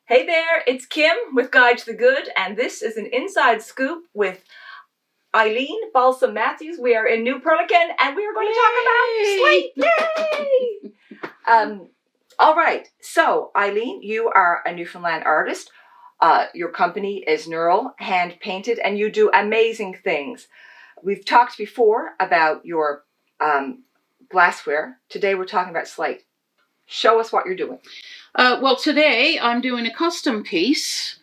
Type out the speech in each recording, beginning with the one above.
Hey there, it's Kim with Guide to the Good, and this is an inside scoop with Eileen, Balsom Matthews. We are in New Perlican, and we are going to talk about Slate. Yay! All right, so Eileen, you are a Newfoundland artist. Your company is NERRL, hand painted, and you do amazing things. We've talked before about your glassware. Today we're talking about Slate. Show us what you're doing. Well, today I'm doing a custom piece,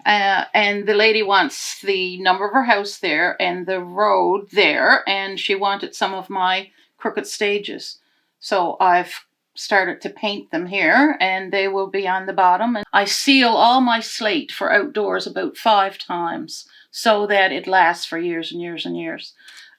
and the lady wants the number of her house there and the road there, and she wanted some of my crooked stages. So I've started to paint them here, and they will be on the bottom. And I seal all my slate for outdoors about 5 times so that it lasts for years and years and years.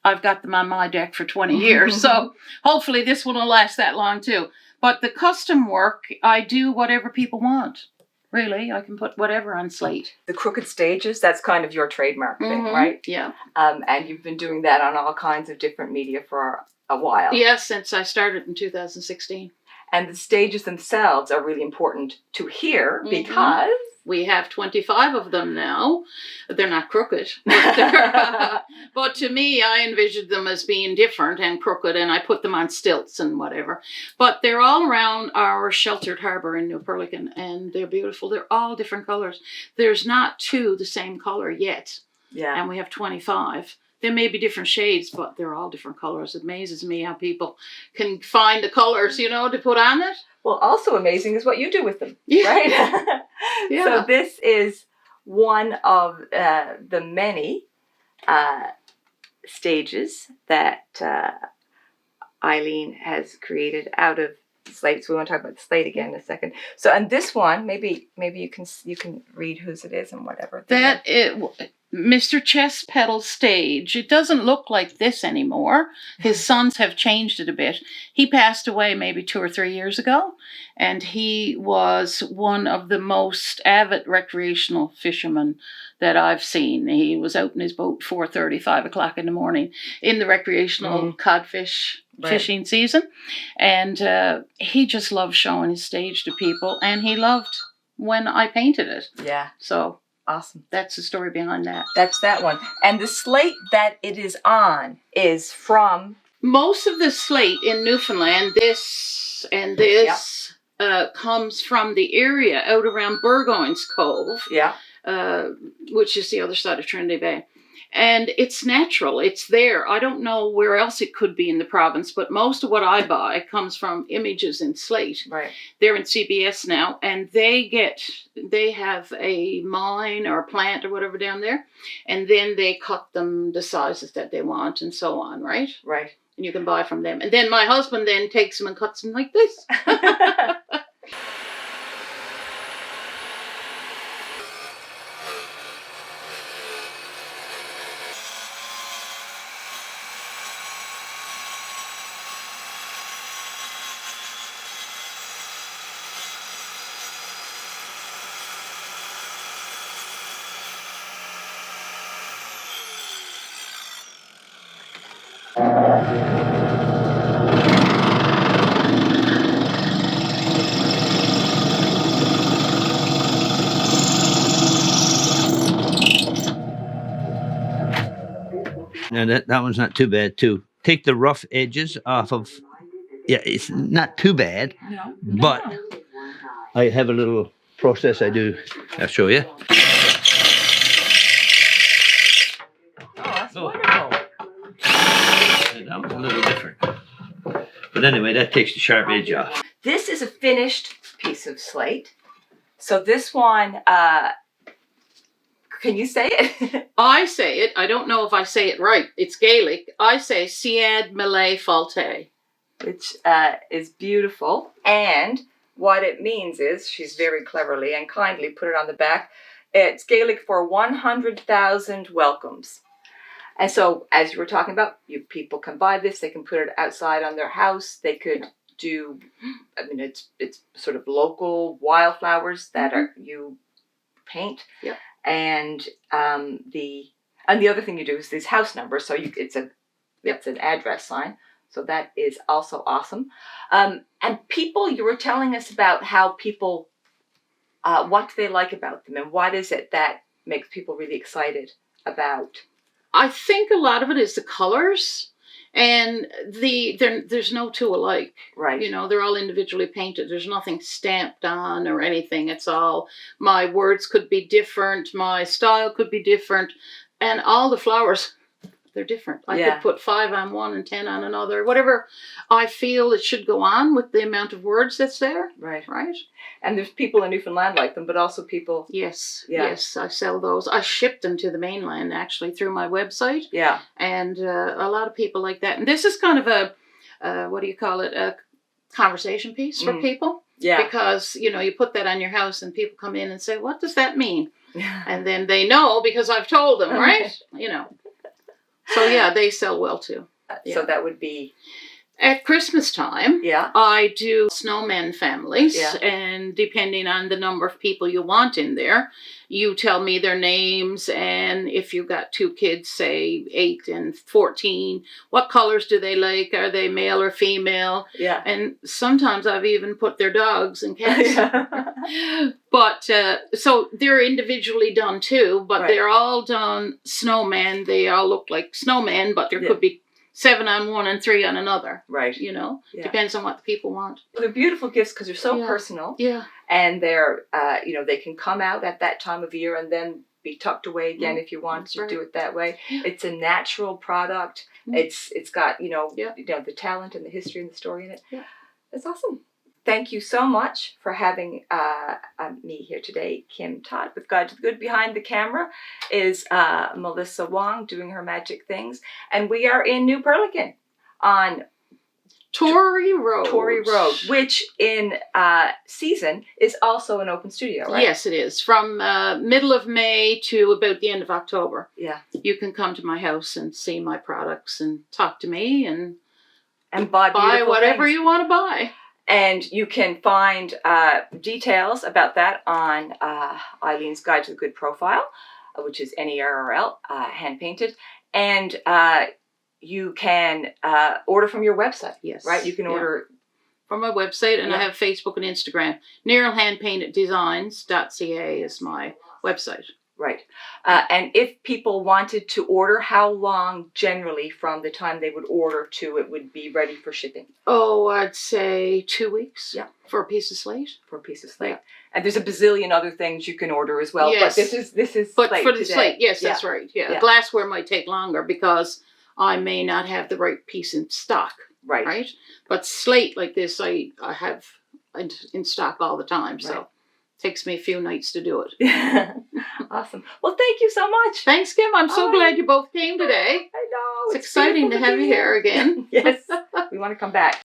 I've got them on my deck for 20 years, so hopefully this one will last that long too. But the custom work, I do whatever people want. Really, I can put whatever on slate. The crooked stages, that's kind of your trademark thing, right? Yeah. And you've been doing that on all kinds of different media for a while. Yes, since I started in 2016. And the stages themselves are really important to hear because... We have 25 of them now. They're not crooked. But to me, I envisioned them as being different and crooked, and I put them on stilts and whatever. But they're all around our sheltered harbor in New Perlican, and they're beautiful. They're all different colors. There's not 2 the same color yet. Yeah. And we have 25. There may be different shades, but they're all different colors. It amazes me how people can find the colors, to put on it. Well, also amazing is what you do with them, Yeah. right? Yeah. So this is one of the many stages that Eileen has created out of slate. So we want to talk about the slate again in a second. So, and this one, maybe you can read whose it is and whatever. That Mr. Chess Pedal's stage. It doesn't look like this anymore. His sons have changed it a bit. He passed away maybe 2 or 3 years ago, and he was one of the most avid recreational fishermen that I've seen. He was out in his boat 4:30, 5 o'clock in the morning in the recreational codfish fishing season, and he just loved showing his stage to people, and he loved when I painted it. Yeah. So... Awesome. That's the story behind that. That's that one. And the slate that it is on is from... Most of the slate in Newfoundland, this and this, comes from the area out around Burgoyne's Cove, which is the other side of Trinity Bay. And it's natural. It's there. I don't know where else it could be in the province, but most of what I buy comes from images in slate. Right. They're in CBS now, and they have a mine or a plant or whatever down there, and then they cut them the sizes that they want and so on, right? Right. And you can buy from them. And then my husband then takes them and cuts them like this. Now that one's not too bad too. Take the rough edges off of. Yeah, it's not too bad. No. But I have a little process I do. I'll show you. Oh, that's wonderful. That was a little different. But anyway, that takes the sharp edge off. This is a finished piece of slate. So this one, can you say it? I say it. I don't know if I say it right. It's Gaelic. I say Siad Malay Falte. Which is beautiful. And what it means is, she's very cleverly and kindly put it on the back, it's Gaelic for 100,000 welcomes. And so, as you were talking about, people can buy this, they can put it outside on their house, they could do, it's sort of local wildflowers that you paint. Yep. And the other thing you do is these house numbers, so it's an address sign. So that is also awesome. And people, you were telling us about how people what do they like about them, and what is it that makes people really excited about? I think a lot of it is the colors, and there's no two alike. Right. You know, they're all individually painted. There's nothing stamped on or anything. It's all, my words could be different, my style could be different, and all the flowers, they're different. I Yeah. could put 5 on one and 10 on another, whatever I feel it should go on with the amount of words that's there. Right. Right? And there's people in Newfoundland like them, but also people. Yes. Yeah. Yes, I sell those. I ship them to the mainland actually through my website. Yeah. And a lot of people like that. And this is kind of a, what do you call it, a conversation piece for people. Yeah. Because, you know, you put that on your house and people come in and say, what does that mean? And then they know because I've told them, right? You know. So, yeah, they sell well, too. So that would be... At Christmas time, Yeah. I do snowmen families, Yeah. and depending on the number of people you want in there, you tell me their names, and if you've got 2 kids, say 8 and 14, what colors do they like? Are they male or female? Yeah. And sometimes I've even put their dogs and cats. Yeah. But, so they're individually done too, but Right. they're all done snowmen. They all look like snowmen, but there Yeah. could be 7 on one and 3 on another. Right. You know, Yeah. depends on what the people want. They're beautiful gifts because they're so Yeah. personal, Yeah. and they're, you know, they can come out at that time of year and then be tucked away again if you want That's to right. do it that way. Yeah. It's a natural product. Mm. It's got, you know, Yeah. the talent and the history and the story in it. Yeah. It's awesome. Thank you so much for having me here today, Kim Todd. With Guide to the Good, behind the camera is Melissa Wong doing her magic things. And we are in New Perlican on Tory Road. Tory Road, which in season is also an open studio, right? Yes, it is. From middle of May to about the end of October. Yeah. You can come to my house and see my products and talk to me and buy buy whatever things. you want to buy. And you can find details about that on Eileen's Guide to the Good profile, which is NERRL, hand painted. And you can order from your website. Yes. Right? You can order from my website, and I Yeah. have Facebook and Instagram. NERRLhandpainteddesigns.ca is my website. Right. And if people wanted to order, how long generally from the time they would order to it would be ready for shipping? Oh, I'd say 2 weeks. Yeah. For a piece of slate. For a piece of slate. And there's a bazillion other things you can order as well. Yes. But this is But slate for the today. slate, yes, Yeah. that's right. Yeah. Yeah. Glassware might take longer because I may not have the right piece in stock. Right. Right? But slate like this, I have in stock all the time. So Right. it takes me a few nights to do it. Awesome. Well, thank you so much. Thanks, Kim. I'm so Oh. glad you both came today. I know. It's exciting to beautiful have you be here again. Yes. We want to come back.